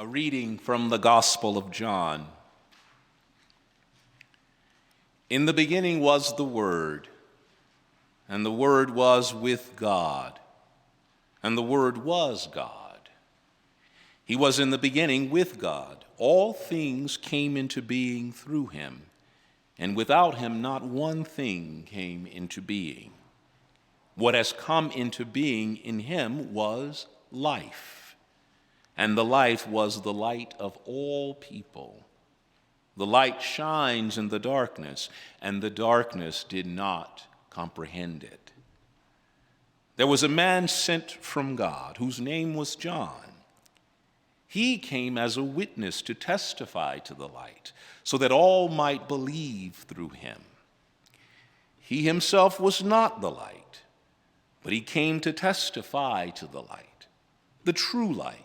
A reading from the Gospel of John. In the beginning was the Word, and the Word was with God, and the Word was God. He was in the beginning with God. All things came into being through him, and without him not one thing came into being. What has come into being in him was life. And the life was the light of all people. The light shines in the darkness, and the darkness did not comprehend it. There was a man sent from God, whose name was John. He came as a witness to testify to the light, so that all might believe through him. He himself was not the light, but he came to testify to the light, the true light,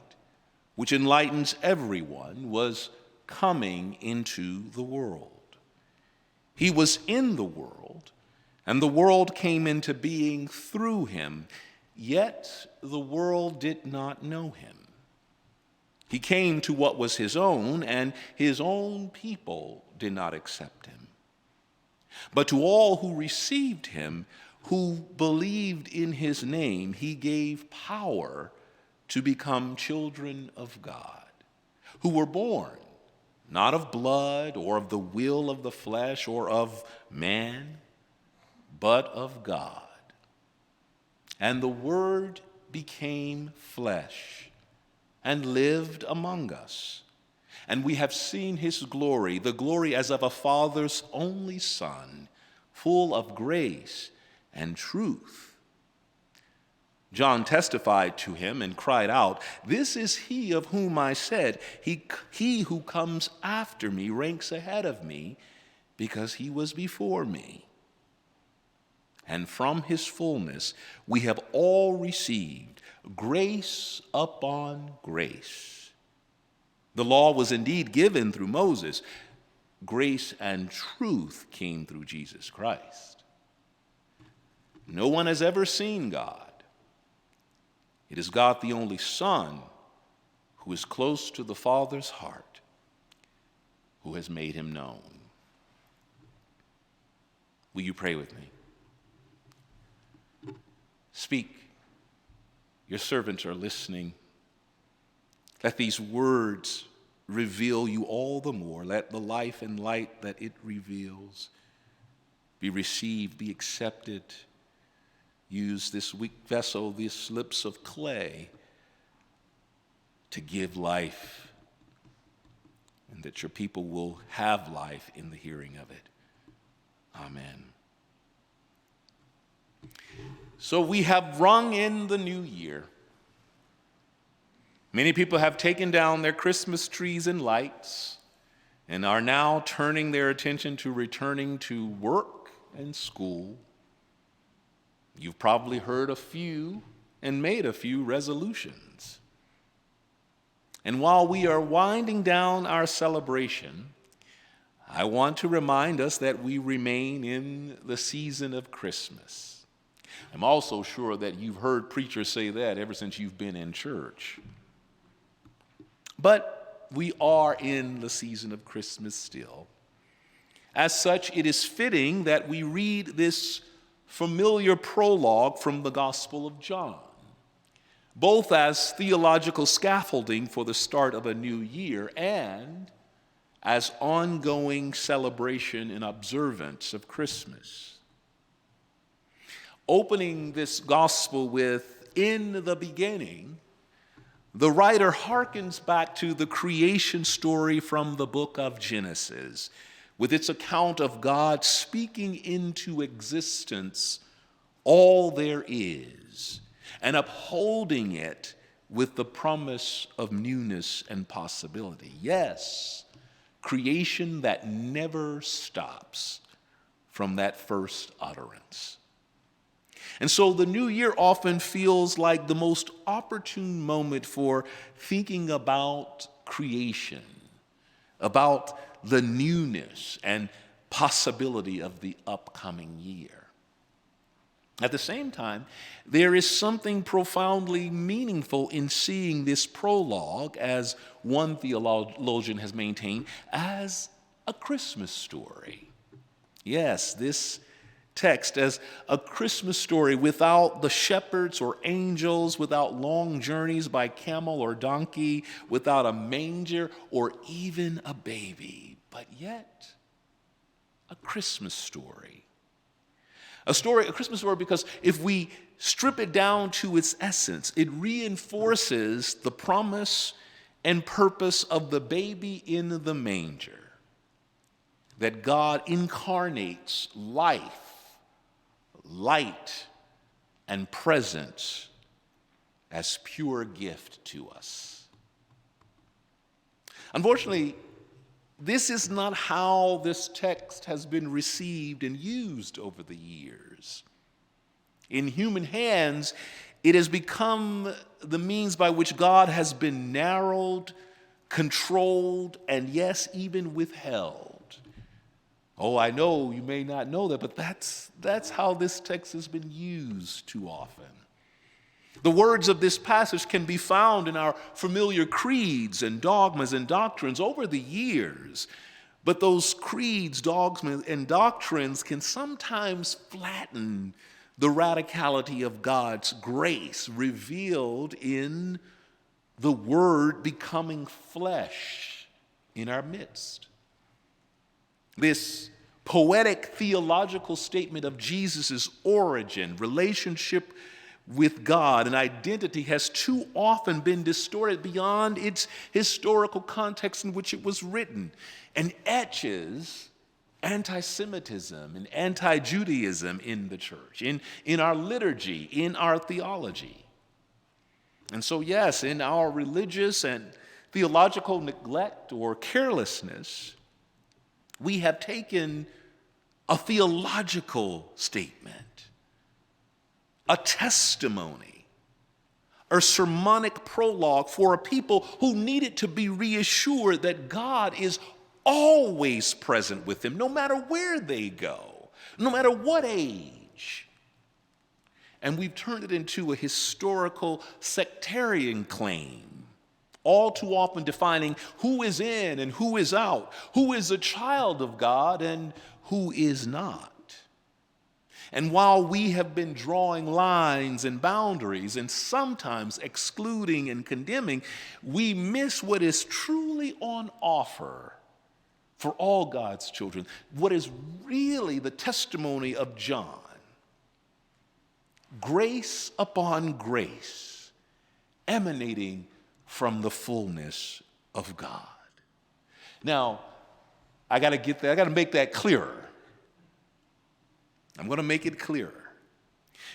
which enlightens everyone, was coming into the world. He was in the world, and the world came into being through him, yet the world did not know him. He came to what was his own, and his own people did not accept him. But to all who received him, who believed in his name, he gave power to become children of God, who were born not of blood or of the will of the flesh or of man, but of God. And the Word became flesh and lived among us. And we have seen his glory, the glory as of a Father's only Son, full of grace and truth. John testified to him and cried out, "This is he of whom I said, he who comes after me ranks ahead of me, because he was before me." And from his fullness we have all received grace upon grace. The law was indeed given through Moses. Grace and truth came through Jesus Christ. No one has ever seen God. It is God, the only Son, who is close to the Father's heart, who has made him known. Will you pray with me? Speak. Your servants are listening. Let these words reveal you all the more. Let the life and light that it reveals be received, be accepted. Use this weak vessel, these lips of clay, to give life, and that your people will have life in the hearing of it. Amen. So we have rung in the new year. Many people have taken down their Christmas trees and lights and are now turning their attention to returning to work and school. You've probably heard a few and made a few resolutions. And while we are winding down our celebration, I want to remind us that we remain in the season of Christmas. I'm also sure that you've heard preachers say that ever since you've been in church. But we are in the season of Christmas still. As such, it is fitting that we read this familiar prologue from the Gospel of John, both as theological scaffolding for the start of a new year and as ongoing celebration and observance of Christmas. Opening this gospel with, "In the beginning," the writer hearkens back to the creation story from the book of Genesis, with its account of God speaking into existence all there is and upholding it with the promise of newness and possibility. Yes, creation that never stops from that first utterance. And so the new year often feels like the most opportune moment for thinking about creation, about the newness and possibility of the upcoming year. At the same time, there is something profoundly meaningful in seeing this prologue, as one theologian has maintained, as a Christmas story. Yes, this text as a Christmas story without the shepherds or angels, without long journeys by camel or donkey, without a manger or even a baby, but yet a Christmas story. A Christmas story, because if we strip it down to its essence, it reinforces the promise and purpose of the baby in the manger, that God incarnates life, light, and presence as pure gift to us. Unfortunately, this is not how this text has been received and used over the years. In human hands, it has become the means by which God has been narrowed, controlled, and yes, even withheld. Oh, I know you may not know that, but that's how this text has been used too often. The words of this passage can be found in our familiar creeds and dogmas and doctrines over the years. But those creeds, dogmas, and doctrines can sometimes flatten the radicality of God's grace revealed in the Word becoming flesh in our midst. This poetic theological statement of Jesus' origin, relationship with God, and identity has too often been distorted beyond its historical context in which it was written, and etches anti-Semitism and anti-Judaism in the church, in our liturgy, in our theology. And so, yes, in our religious and theological neglect or carelessness, we have taken a theological statement, a testimony, a sermonic prologue for a people who needed to be reassured that God is always present with them, no matter where they go, no matter what age. And we've turned it into a historical sectarian claim, all too often defining who is in and who is out, who is a child of God and who is not. And while we have been drawing lines and boundaries and sometimes excluding and condemning, we miss what is truly on offer for all God's children, what is really the testimony of John. Grace upon grace, emanating from the fullness of God. Now, I got to make that clearer. I'm going to make it clearer.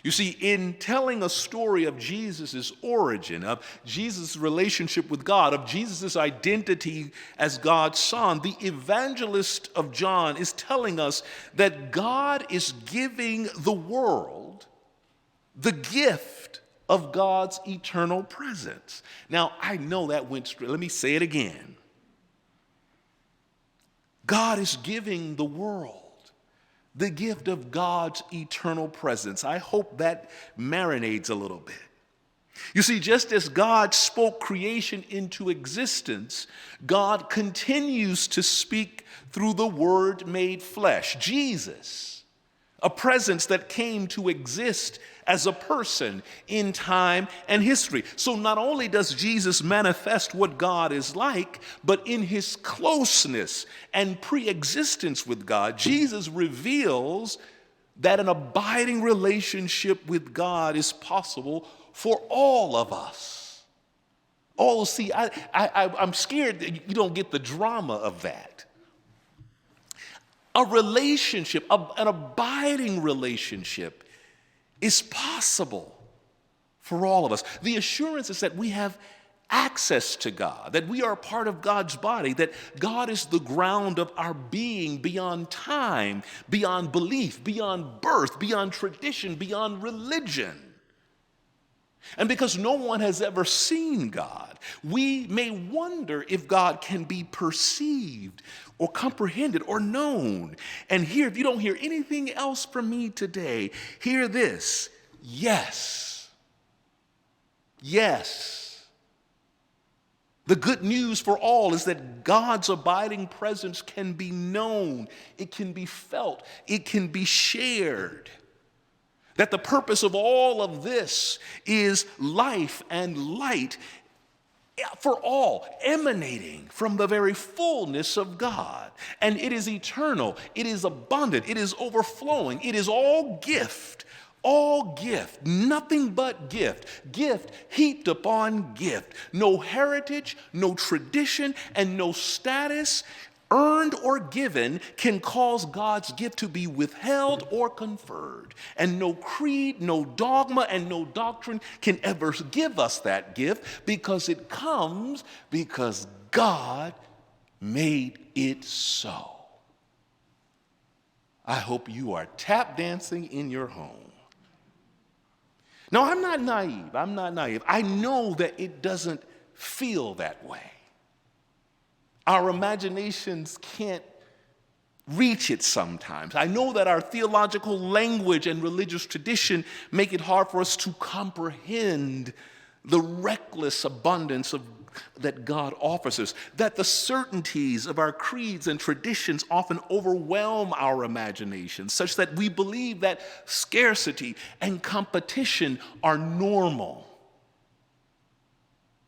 You see, in telling a story of Jesus' origin, of Jesus' relationship with God, of Jesus' identity as God's Son, the evangelist of John is telling us that God is giving the world the gift of God's eternal presence. Now, I know that went straight. Let me say it again. God is giving the world the gift of God's eternal presence. I hope that marinates a little bit. You see, just as God spoke creation into existence, God continues to speak through the Word made flesh, Jesus, a presence that came to exist as a person in time and history. So not only does Jesus manifest what God is like, but in his closeness and pre-existence with God, Jesus reveals that an abiding relationship with God is possible for all of us. Oh, see, I'm scared that you don't get the drama of that. A relationship, an abiding relationship, is possible for all of us. The assurance is that we have access to God, that we are a part of God's body, that God is the ground of our being beyond time, beyond belief, beyond birth, beyond tradition, beyond religion. And because no one has ever seen God, we may wonder if God can be perceived or comprehended or known. And here, if you don't hear anything else from me today, hear this. Yes. Yes. The good news for all is that God's abiding presence can be known, it can be felt, it can be shared. That the purpose of all of this is life and light for all, emanating from the very fullness of God. And it is eternal, it is abundant, it is overflowing, it is all gift. All gift, nothing but gift heaped upon gift. No heritage, no tradition, and no status earned or given can cause God's gift to be withheld or conferred. And no creed, no dogma, and no doctrine can ever give us that gift because it comes because God made it so. I hope you are tap dancing in your home. No, I'm not naive. I know that it doesn't feel that way. Our imaginations can't reach it sometimes. I know that our theological language and religious tradition make it hard for us to comprehend the reckless abundance that God offers us, that the certainties of our creeds and traditions often overwhelm our imaginations, such that we believe that scarcity and competition are normal.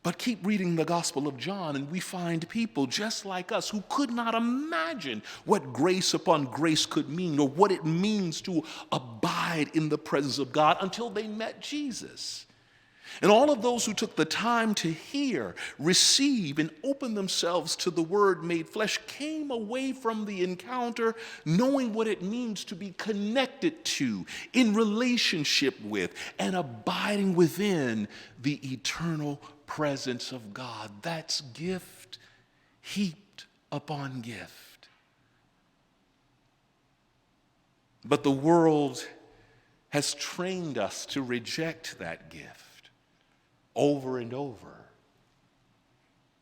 But keep reading the Gospel of John, and we find people just like us who could not imagine what grace upon grace could mean or what it means to abide in the presence of God until they met Jesus. And all of those who took the time to hear, receive, and open themselves to the Word made flesh came away from the encounter knowing what it means to be connected to, in relationship with, and abiding within the eternal presence of God. That's gift heaped upon gift. But the world has trained us to reject that gift over and over.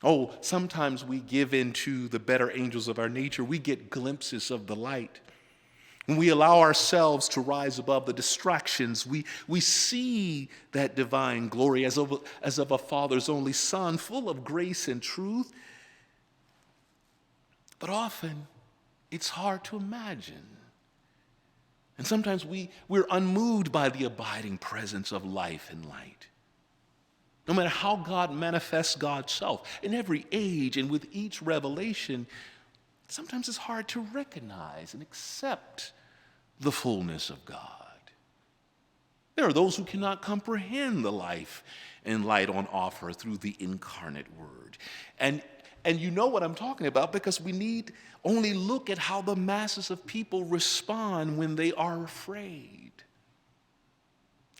Oh, sometimes we give in to the better angels of our nature. We get glimpses of the light. When we allow ourselves to rise above the distractions, we see that divine glory as of a Father's only Son, full of grace and truth. But often, it's hard to imagine. And sometimes we're unmoved by the abiding presence of life and light. No matter how God manifests God's self in every age and with each revelation, sometimes it's hard to recognize and accept the fullness of God. There are those who cannot comprehend the life and light on offer through the incarnate Word. And you know what I'm talking about because we need only look at how the masses of people respond when they are afraid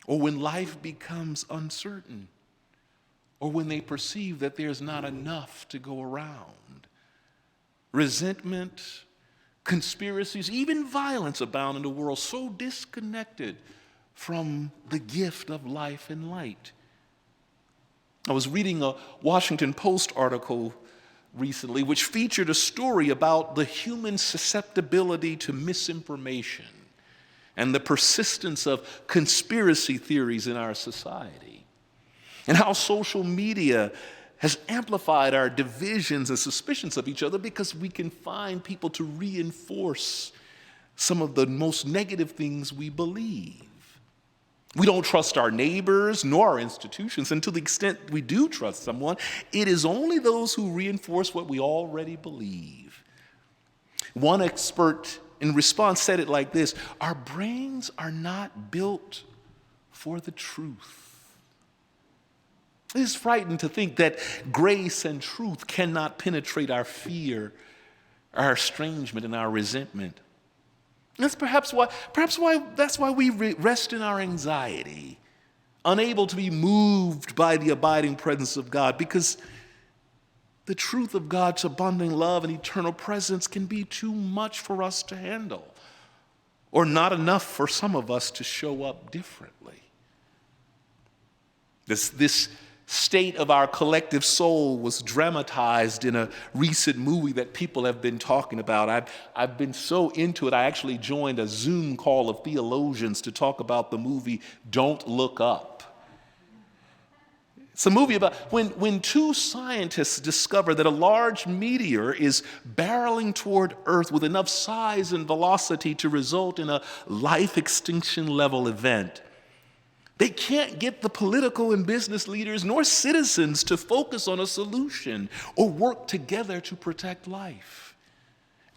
or when life becomes uncertain, or when they perceive that there's not enough to go around. Resentment, conspiracies, even violence abound in a world so disconnected from the gift of life and light. I was reading a Washington Post article recently which featured a story about the human susceptibility to misinformation and the persistence of conspiracy theories in our society. And how social media has amplified our divisions and suspicions of each other because we can find people to reinforce some of the most negative things we believe. We don't trust our neighbors nor our institutions, and to the extent we do trust someone, it is only those who reinforce what we already believe. One expert in response said it like this: our brains are not built for the truth. It is frightening to think that grace and truth cannot penetrate our fear, our estrangement, and our resentment. That's perhaps why we rest in our anxiety, unable to be moved by the abiding presence of God, because the truth of God's abundant love and eternal presence can be too much for us to handle, or not enough for some of us to show up differently. This state of our collective soul was dramatized in a recent movie that people have been talking about. I've been so into it, I actually joined a Zoom call of theologians to talk about the movie Don't Look Up. It's a movie about when two scientists discover that a large meteor is barreling toward Earth with enough size and velocity to result in a life extinction level event. They can't get the political and business leaders nor citizens to focus on a solution or work together to protect life.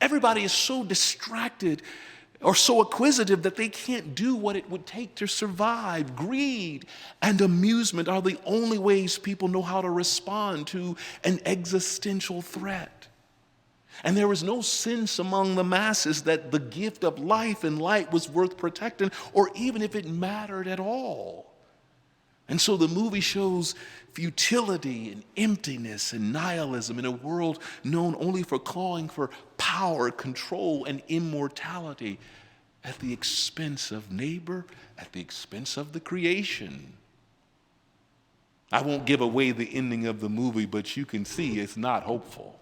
Everybody is so distracted or so acquisitive that they can't do what it would take to survive. Greed and amusement are the only ways people know how to respond to an existential threat. And there was no sense among the masses that the gift of life and light was worth protecting, or even if it mattered at all. And so the movie shows futility and emptiness and nihilism in a world known only for clawing for power, control, and immortality at the expense of neighbor, at the expense of the creation. I won't give away the ending of the movie, but you can see it's not hopeful.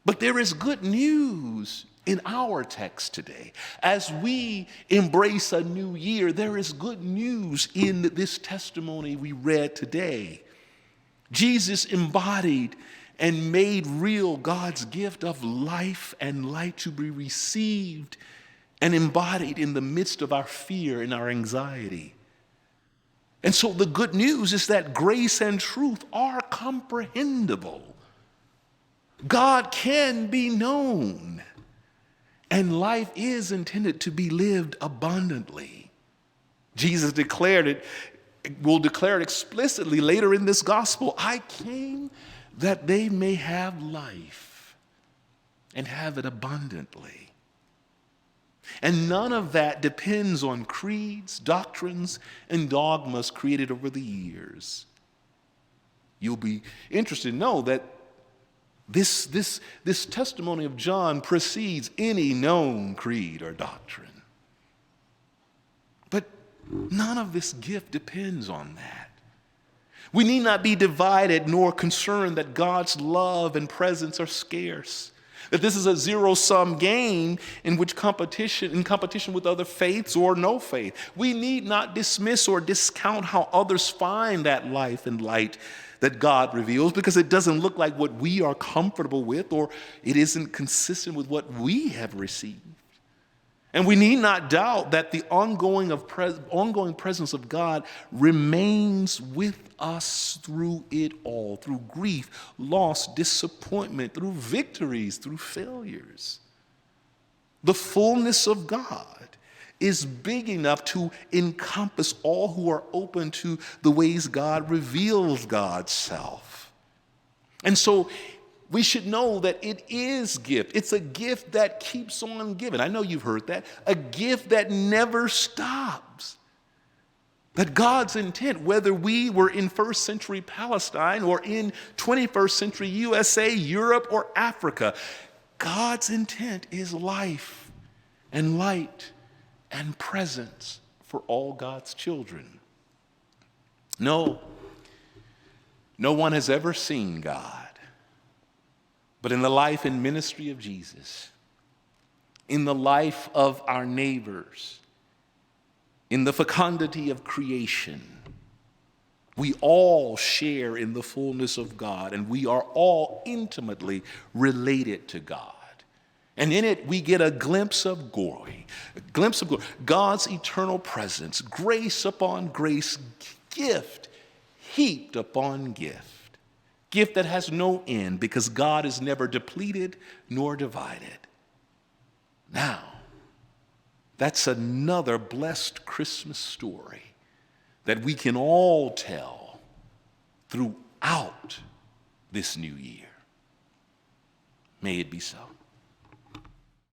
But there is good news in our text today. As we embrace a new year, there is good news in this testimony we read today. Jesus embodied and made real God's gift of life and light to be received and embodied in the midst of our fear and our anxiety. And so the good news is that grace and truth are comprehensible. God can be known, and life is intended to be lived abundantly. Jesus declared it, will declare it explicitly later in this gospel. I came that they may have life and have it abundantly. And none of that depends on creeds, doctrines, and dogmas created over the years. You'll be interested to know that this testimony of John precedes any known creed or doctrine. But none of this gift depends on that. We need not be divided nor concerned that God's love and presence are scarce, that this is a zero-sum game in competition with other faiths or no faith. We need not dismiss or discount how others find that life and light that God reveals, because it doesn't look like what we are comfortable with, or it isn't consistent with what we have received. And we need not doubt that the ongoing presence of God remains with us through it all, through grief, loss, disappointment, through victories, through failures. The fullness of God is big enough to encompass all who are open to the ways God reveals God's self. And so we should know that it is gift. It's a gift that keeps on giving. I know you've heard that. A gift that never stops. That God's intent, whether we were in first century Palestine or in 21st century USA, Europe, or Africa, God's intent is life and light and presence for all God's children. No one has ever seen God. But in the life and ministry of Jesus, in the life of our neighbors, in the fecundity of creation, we all share in the fullness of God, and we are all intimately related to God. And in it, we get a glimpse of glory, God's eternal presence, grace upon grace, gift heaped upon gift. Gift that has no end, because God is never depleted nor divided. Now, that's another blessed Christmas story that we can all tell throughout this new year. May it be so.